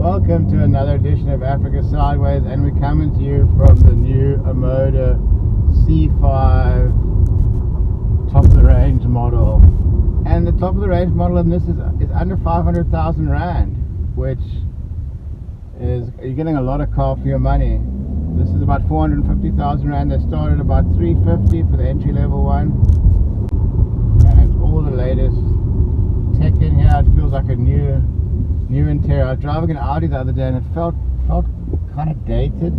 Welcome to another edition of Africa Sideways, and we're coming to you from the new Omoda C5 top of the range model. And the top of the range model in this is under 500,000 Rand, which is, you're getting a lot of car for your money. This is about 450,000 Rand. They start at about 350 for the entry level one, and it's all the latest tech in here. It feels like a new interior. I was driving an Audi the other day and it felt kind of dated.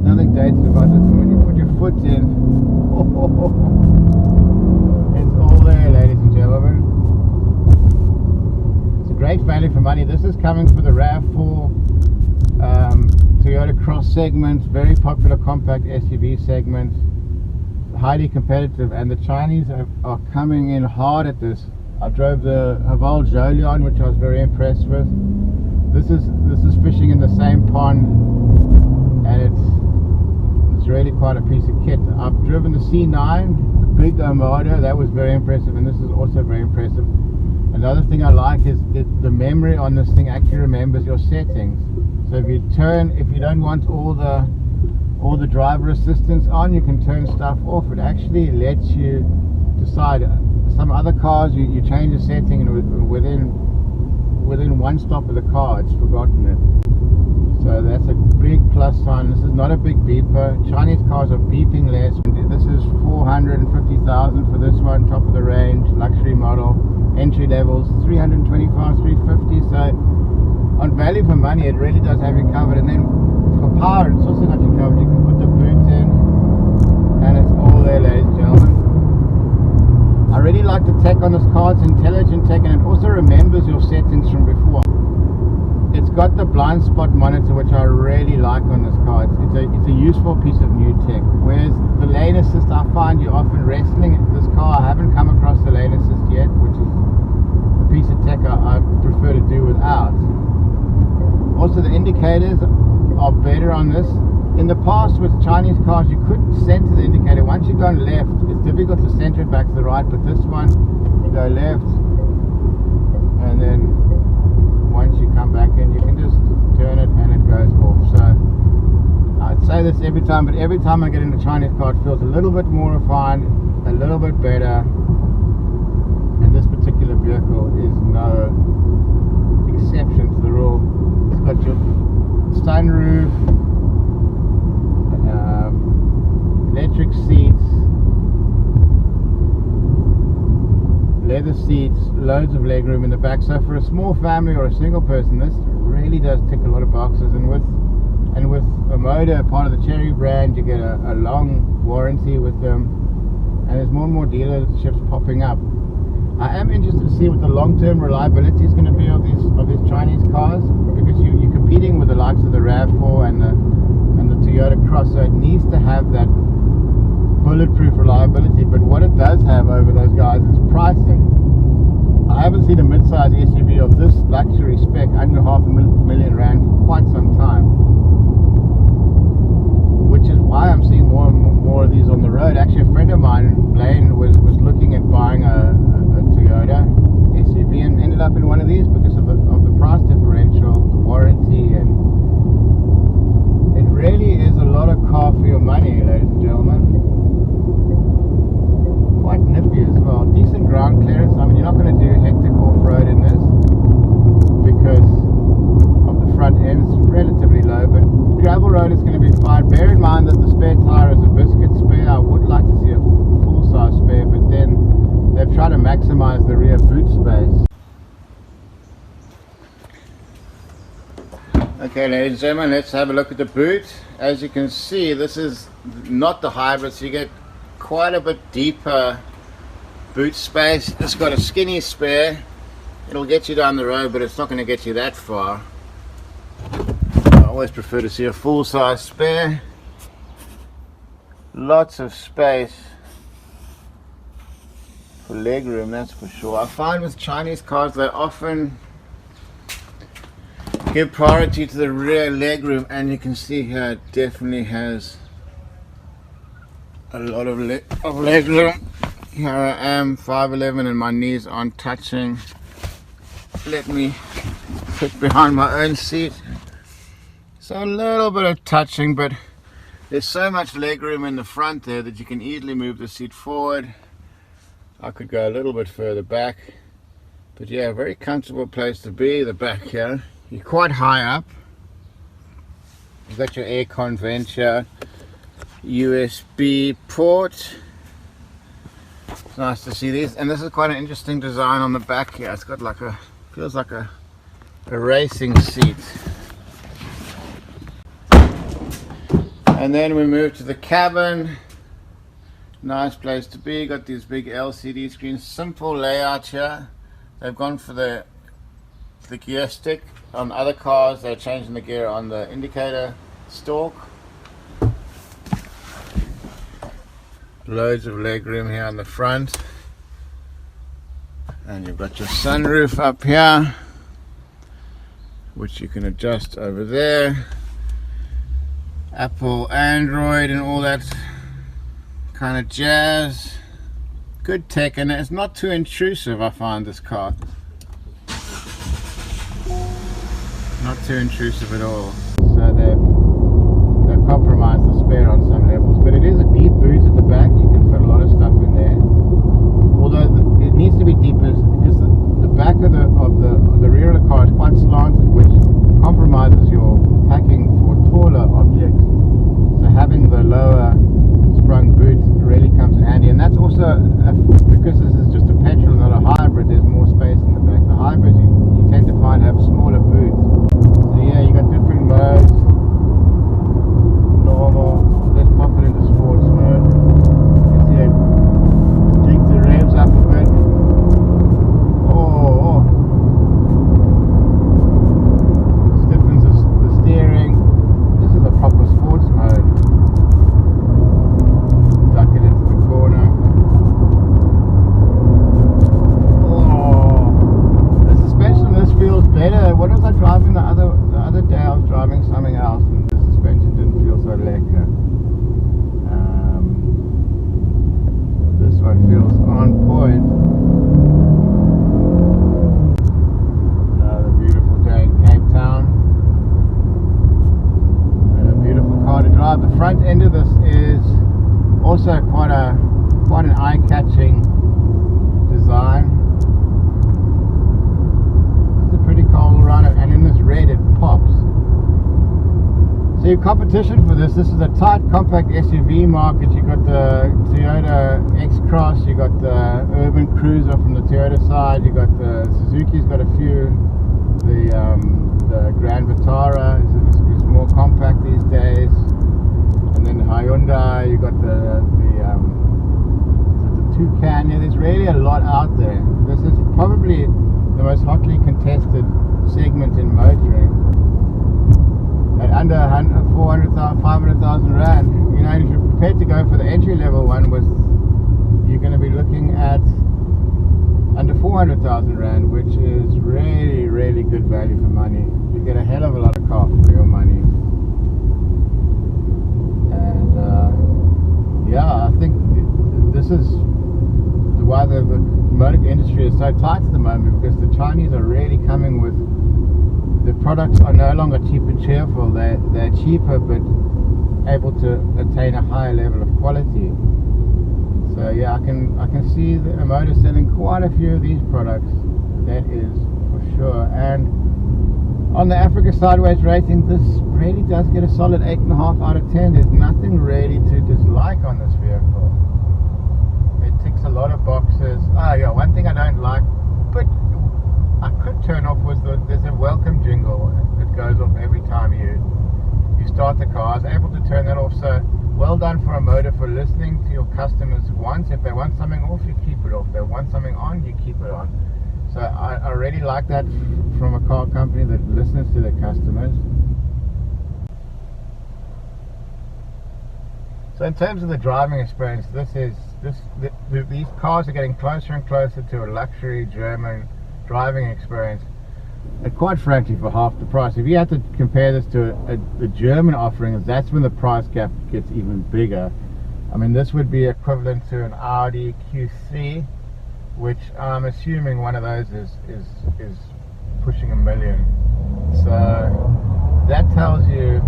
Nothing dated about this. When you put your foot in, it's all there, ladies and gentlemen. It's a great value for money. This is coming for the RAV4 Toyota Cross segment, very popular compact SUV segment, highly competitive, and the Chinese are coming in hard at this. I drove the Haval Jolion, which I was very impressed with. This is fishing in the same pond, and it's really quite a piece of kit. I've driven the C9, the big Omoda. That was very impressive, and this is also very impressive. Another thing I like is the memory on this thing actually remembers your settings. So if you don't want all the driver assistance on, you can turn stuff off. It actually lets you decide. Some other cars, you change the setting and within one stop of the car it's forgotten it. So that's a big plus sign. This is not a big beeper. Chinese cars are beeping less. This is 450,000 for this one, top of the range, luxury model. Entry levels 325, 350. So on value for money, it really does have you covered. And then for power, it's also got you covered. You can put the boot in, and it's all there, ladies and gentlemen. I really like the tech on this car. It's intelligent tech, and it also remembers your settings from before. It's got the blind spot monitor, which I really like on this car. It's a useful piece of new tech. Whereas the lane assist, I find you often wrestling this car. I haven't come across the lane assist yet, which is a piece of tech I prefer to do without. Also, the indicators are better on this. In the past with Chinese cars, you could center the indicator. Once you've gone left, it's difficult to center it back to the right, but this one, you go left, and then once you come back in, you can just turn it and it goes off. So I'd say this every time, but every time I get in a Chinese car, it feels a little bit more refined, a little bit better, and this particular vehicle is no exception to the rule. It's got your sunroof, electric seats, leather seats, loads of legroom in the back. So for a small family or a single person, this really does tick a lot of boxes. And with Omoda, part of the Cherry brand, you get a long warranty with them, and there's more and more dealerships popping up. I am interested to see what the long-term reliability is going to be of these Chinese cars, because you're competing with the likes of the RAV4 and the Toyota Cross, so it needs to have that bulletproof reliability. But what it does have over those guys is pricing. I haven't seen a mid-size SUV of this luxury spec under $500,000 Rand for quite some time, which is why I'm seeing more and more of these on the road. Actually, a friend of mine, Blaine, was looking at buying a Toyota SUV and ended up in one of these because of the price differential, the warranty, and it really is a lot of car for your money, ladies and gentlemen. Quite nippy as well. Decent ground clearance. I mean, you're not going to do hectic off-road in this because of the front end. It's relatively low, but gravel road is going to be fine. Bear in mind that the spare tire is a biscuit spare. I would like to see a full-size spare, but then they've tried to maximize the rear boot space. Okay, ladies and gentlemen, let's have a look at the boot. As you can see, this is not the hybrid, so you get quite a bit deeper boot space. It's got a skinny spare. It'll get you down the road, but it's not going to get you that far. I always prefer to see a full-size spare. Lots of space for legroom, that's for sure. I find with Chinese cars, they often give priority to the rear legroom, and you can see here it definitely has a lot of legroom. Here I am, 5'11", and my knees aren't touching. Let me fit behind my own seat. So a little bit of touching, but there's so much leg room in the front there that you can easily move the seat forward. I could go a little bit further back, but yeah, very comfortable place to be, the back here. You're quite high up. You've got your aircon vent here, USB port. It's nice to see these, and this is quite an interesting design on the back here. It's got like a, feels like a racing seat. And then we move to the cabin. Nice place to be. Got these big LCD screens. Simple layout here. They've gone for the gear stick. On other cars, they're changing the gear on the indicator stalk. Loads of leg room here on the front. And you've got your sunroof up here, which you can adjust over there. Apple, Android, and all that kind of jazz. Good tech, and it's not too intrusive. I find this car not too intrusive at all. So they've compromised the spare on some levels, but it is a deep boot at the back. You can fit a lot of stuff in there. Although it needs to be deeper because the back of the rear of the car is quite slanted, which compromises your packing for taller objects. So having the lower sprung boot really comes in handy, and that's also because this is just a petrol, not a hybrid. There's more space in the back. The hybrids you tend to find have smaller boots. So yeah, you got different modes. Normal. Let's pop it into sports mode. You can see it takes the revs up a bit. Oh. Stiffens the steering. This is a proper sports mode. Duck it into the corner. Oh, the suspension of this feels better. What was I driving the other day? I was driving something else, and the suspension didn't feel so lekker. This one feels on point. Another beautiful day in Cape Town. And a beautiful car to drive. The front end of this is also quite an eye-catching design. It's a pretty cool run, and in this red it pops. So your competition for this is a tight compact SUV market. You got the Toyota X-Cross, you got the Urban Cruiser from the Toyota side, you got the Suzuki's got a few, the Grand Vitara is more compact these days, and then the Hyundai, you got the Toucan. Yeah, there's really a lot out there. This is probably the most hotly contested segment in motoring. At under 400,000, 500,000 rand, you know, if you're prepared to go for the entry level one, you're going to be looking at under 400,000 rand, which is really, really good value for money. You get a hell of a lot of car for your money. And yeah, I think this is why the motor industry is so tight at the moment, because the Chinese are really coming with the products are no longer cheap and cheerful. They're cheaper but able to attain a higher level of quality. So yeah, I can see the Omoda selling quite a few of these products. That is for sure. And on the Africa Sideways rating, this really does get a solid 8.5 out of 10. There's nothing really to dislike on this vehicle. It ticks a lot of boxes. Oh yeah, one thing I don't like, but I could turn off, was there's a welcome jingle that goes off every time you start the car. I was able to turn that off, so well done for Omoda for listening to your customers once. If they want something off, you keep it off. If they want something on, you keep it on. So I really like that from a car company that listens to their customers. So in terms of the driving experience, these cars are getting closer and closer to a luxury German driving experience, and quite frankly for half the price. If you had to compare this to the German offerings, that's when the price gap gets even bigger. I mean, this would be equivalent to an Audi Q3, which I'm assuming one of those is pushing $1 million. So that tells you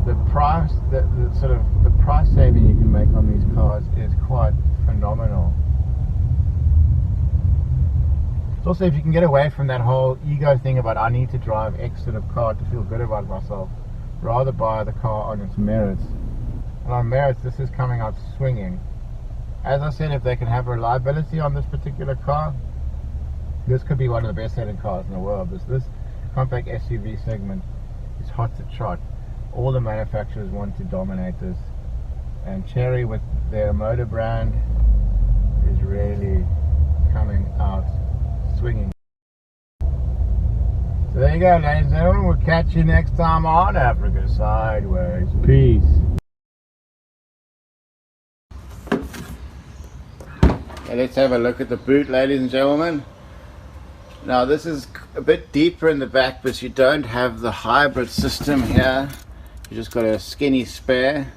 the price, the sort of the price saving you can make on these cars is quite phenomenal. Also, if you can get away from that whole ego thing about I need to drive X sort of car to feel good about myself, rather buy the car on its merits. And on merits, this is coming out swinging. As I said, if they can have reliability on this particular car, this could be one of the best selling cars in the world. This compact SUV segment is hot to trot. All the manufacturers want to dominate this, and Chery with their Omoda brand is really coming out swinging. So there you go, ladies and gentlemen. We'll catch you next time on Africa Sideways. Peace. Okay, let's have a look at the boot, ladies and gentlemen. Now this is a bit deeper in the back, but you don't have the hybrid system here. You just got a skinny spare.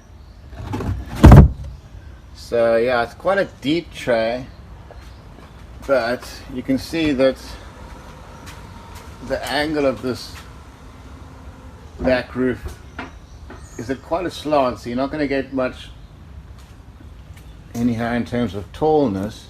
So yeah, it's quite a deep tray, but you can see that the angle of this back roof is at quite a slant, so you're not going to get much anyhow in terms of tallness.